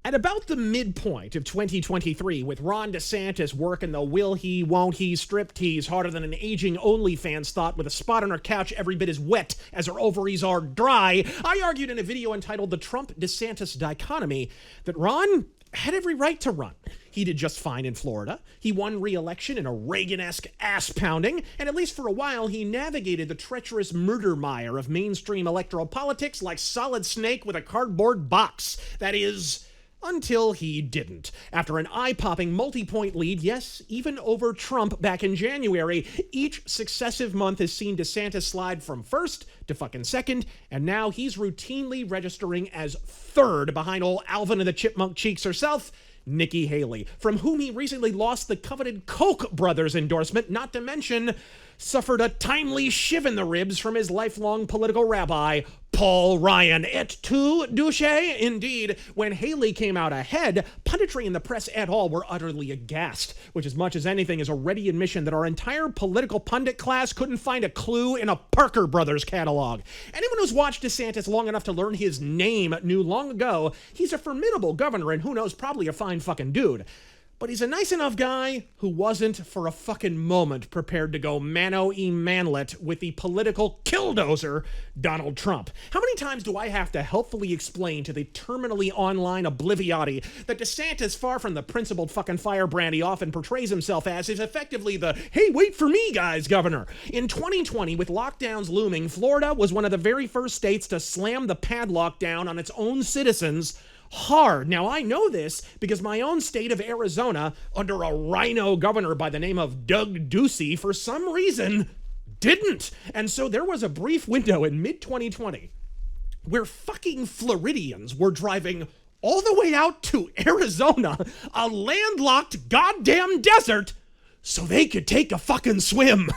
At about the midpoint of 2023, with Ron DeSantis working the will he, won't he striptease harder than an aging OnlyFans thought with a spot on her couch every bit as wet as her ovaries are dry, I argued in a video entitled The Trump-DeSantis Dichotomy that Ron had every right to run. He did just fine in Florida. He won re-election in a Reagan-esque ass-pounding, and at least for a while he navigated the treacherous murder mire of mainstream electoral politics like Solid Snake with a cardboard box. That is, until he didn't. After an eye-popping multi-point lead, yes, even over Trump back in January, each successive month has seen DeSantis slide from first to fucking second, and now he's routinely registering as third behind old Alvin and the Chipmunk Cheeks herself, Nikki Haley, from whom he recently lost the coveted Koch brothers endorsement, not to mention suffered a timely shiv in the ribs from his lifelong political rabbi, Paul Ryan. Et tu, douche? Indeed, when Haley came out ahead, punditry and the press et al. Were utterly aghast, which as much as anything is a ready admission that our entire political pundit class couldn't find a clue in a Parker Brothers catalog. Anyone who's watched DeSantis long enough to learn his name knew long ago he's a formidable governor and who knows, probably a fine fucking dude. But he's a nice enough guy who wasn't for a fucking moment prepared to go mano-y-manlet with the political killdozer Donald Trump. How many times do I have to helpfully explain to the terminally online obliviati that DeSantis, far from the principled fucking firebrand he often portrays himself as, is effectively the, hey, wait for me, guys, governor. In 2020, with lockdowns looming, Florida was one of the very first states to slam the padlock down on its own citizens hard. Now, I know this because my own state of Arizona, under a rhino governor by the name of Odysee, for some reason, didn't. And so there was a brief window in mid-2020 where fucking Floridians were driving all the way out to Arizona, a landlocked goddamn desert, so they could take a fucking swim.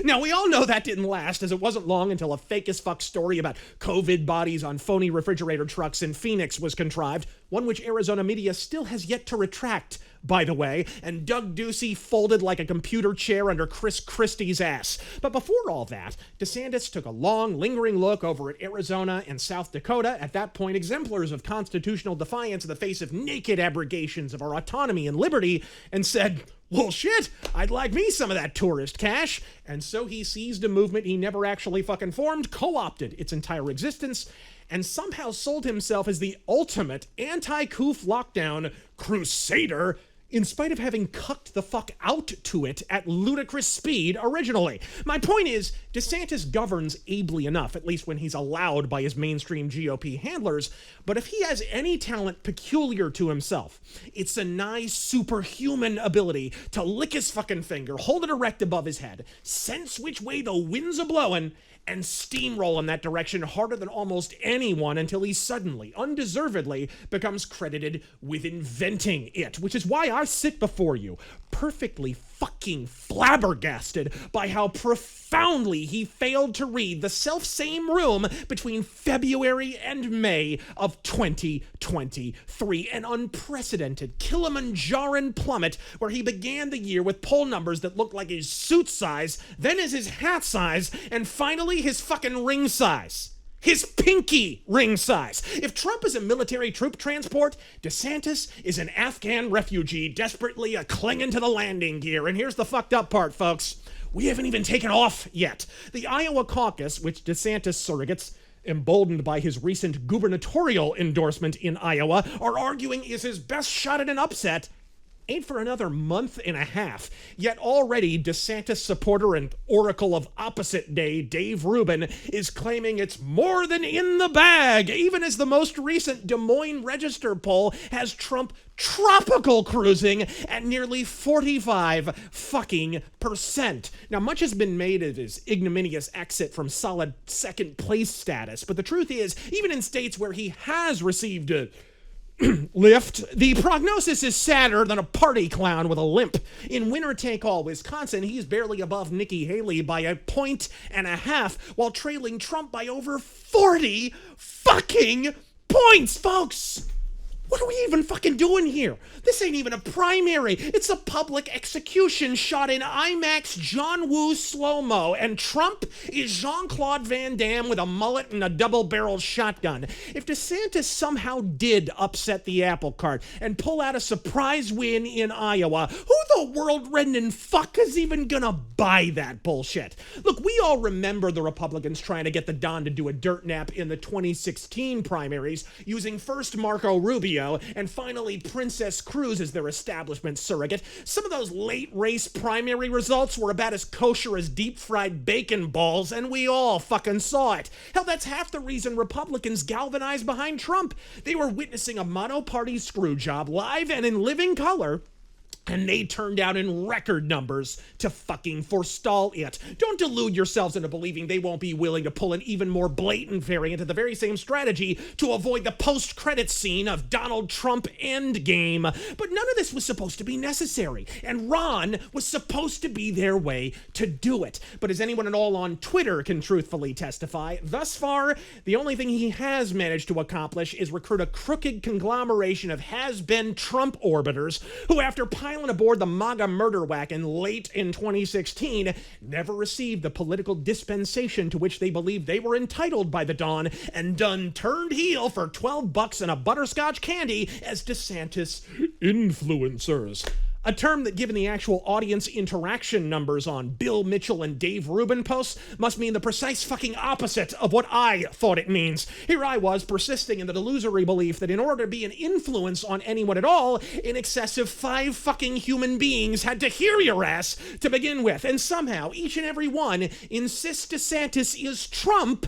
Now, we all know that didn't last, as it wasn't long until a fake-as-fuck story about COVID bodies on phony refrigerator trucks in Phoenix was contrived, one which Arizona media still has yet to retract, by the way, and Doug Ducey folded like a computer chair under Chris Christie's ass. But before all that, DeSantis took a long, lingering look over at Arizona and South Dakota, at that point exemplars of constitutional defiance in the face of naked abrogations of our autonomy and liberty, and said, well, shit, I'd like me some of that tourist cash. And so he seized a movement he never actually fucking formed, co-opted its entire existence, and somehow sold himself as the ultimate anti-coof lockdown crusader, in spite of having cucked the fuck out to it at ludicrous speed originally. My point is, DeSantis governs ably enough, at least when he's allowed by his mainstream GOP handlers, but if he has any talent peculiar to himself, it's a nigh superhuman ability to lick his fucking finger, hold it erect above his head, sense which way the wind's a-blowing, and steamroll in that direction harder than almost anyone until he suddenly, undeservedly, becomes credited with inventing it, which is why I sit before you, perfectly fucking flabbergasted by how profoundly he failed to read the self-same room between February and May of 2023, an unprecedented Kilimanjaran plummet where he began the year with poll numbers that looked like his suit size, then as his hat size, and finally his fucking ring size. His pinky ring size. If Trump is a military troop transport, DeSantis is an Afghan refugee desperately clinging to the landing gear. And here's the fucked up part, folks. We haven't even taken off yet. The Iowa caucus, which DeSantis surrogates, emboldened by his recent gubernatorial endorsement in Iowa, are arguing is his best shot at an upset, ain't for another month and a half. Yet already DeSantis supporter and oracle of opposite day Dave Rubin is claiming it's more than in the bag, even as the most recent Des Moines Register poll has Trump tropical cruising at nearly 45 fucking %. Now, much has been made of his ignominious exit from solid second place status, but the truth is, even in states where he has received a lift, the prognosis is sadder than a party clown with a limp. In winner-take-all Wisconsin, he's barely above Nikki Haley by 1.5 points, while trailing Trump by over 40 fucking points, folks! What are we even fucking doing here? This ain't even a primary. It's a public execution shot in IMAX John Woo slow-mo, and Trump is Jean-Claude Van Damme with a mullet and a double-barreled shotgun. If DeSantis somehow did upset the apple cart and pull out a surprise win in Iowa, who the world-rending fuck is even gonna buy that bullshit? Look, we all remember the Republicans trying to get the Don to do a dirt nap in the 2016 primaries, using first Marco Rubio and finally Princess Cruz as their establishment surrogate. Some of those late race primary results were about as kosher as deep-fried bacon balls, and we all fucking saw it. Hell, that's half the reason Republicans galvanized behind Trump. They were witnessing a mono-party screw job live and in living color, and they turned out in record numbers to fucking forestall it. Don't delude yourselves into believing they won't be willing to pull an even more blatant variant of the very same strategy to avoid the post-credits scene of Donald Trump Endgame. But none of this was supposed to be necessary, and Ron was supposed to be their way to do it. But as anyone at all on Twitter can truthfully testify, thus far, the only thing he has managed to accomplish is recruit a crooked conglomeration of has-been Trump orbiters who, after piling aboard the MAGA murder wagon late in 2016, never received the political dispensation to which they believed they were entitled by the Dawn, and done turned heel for $12 and a butterscotch candy as DeSantis influencers. A term that, given the actual audience interaction numbers on Bill Mitchell and Dave Rubin posts, must mean the precise fucking opposite of what I thought it means. Here I was, persisting in the delusory belief that in order to be an influence on anyone at all, in excess of 5 fucking human beings had to hear your ass to begin with, and somehow each and every one insists DeSantis is Trump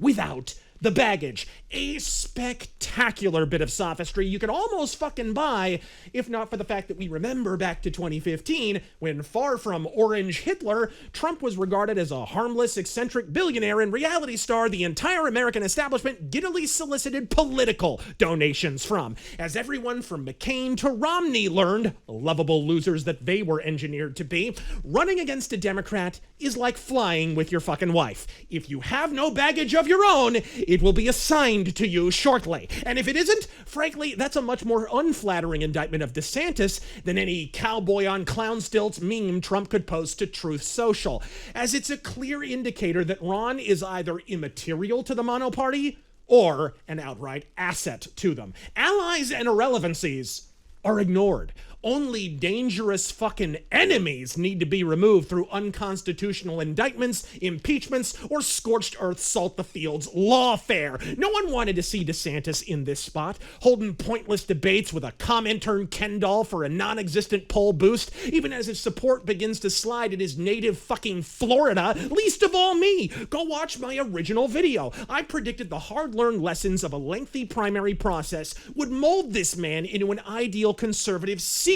without the baggage. A spectacular bit of sophistry you could almost fucking buy, if not for the fact that we remember back to 2015, when, far from Orange Hitler, Trump was regarded as a harmless, eccentric billionaire and reality star the entire American establishment giddily solicited political donations from. As everyone from McCain to Romney learned, lovable losers that they were engineered to be, running against a Democrat is like flying with your fucking wife. If you have no baggage of your own, it will be assigned to you shortly. And if it isn't, frankly, that's a much more unflattering indictment of DeSantis than any cowboy on clown stilts meme Trump could post to Truth Social, as it's a clear indicator that Ron is either immaterial to the monoparty or an outright asset to them. Allies and irrelevancies are ignored. Only dangerous fucking enemies need to be removed through unconstitutional indictments, impeachments, or scorched earth salt the fields lawfare. No one wanted to see DeSantis in this spot, holding pointless debates with a Comintern Ken doll for a non-existent poll boost, even as his support begins to slide in his native fucking Florida, least of all me. Go watch my original video. I predicted the hard-learned lessons of a lengthy primary process would mold this man into an ideal conservative sequel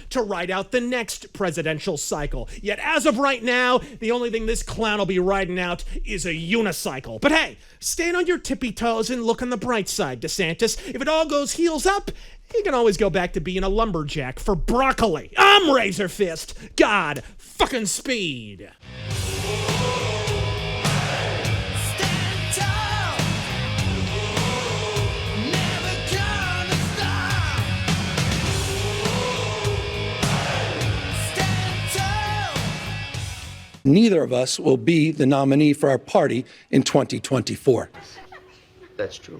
to ride out the next presidential cycle. Yet as of right now, the only thing this clown will be riding out is a unicycle. But hey, stand on your tippy toes and look on the bright side, DeSantis. If it all goes heels up, you can always go back to being a lumberjack for broccoli. I'm Razor Fist. God fucking speed. Neither of us will be the nominee for our party in 2024. That's true.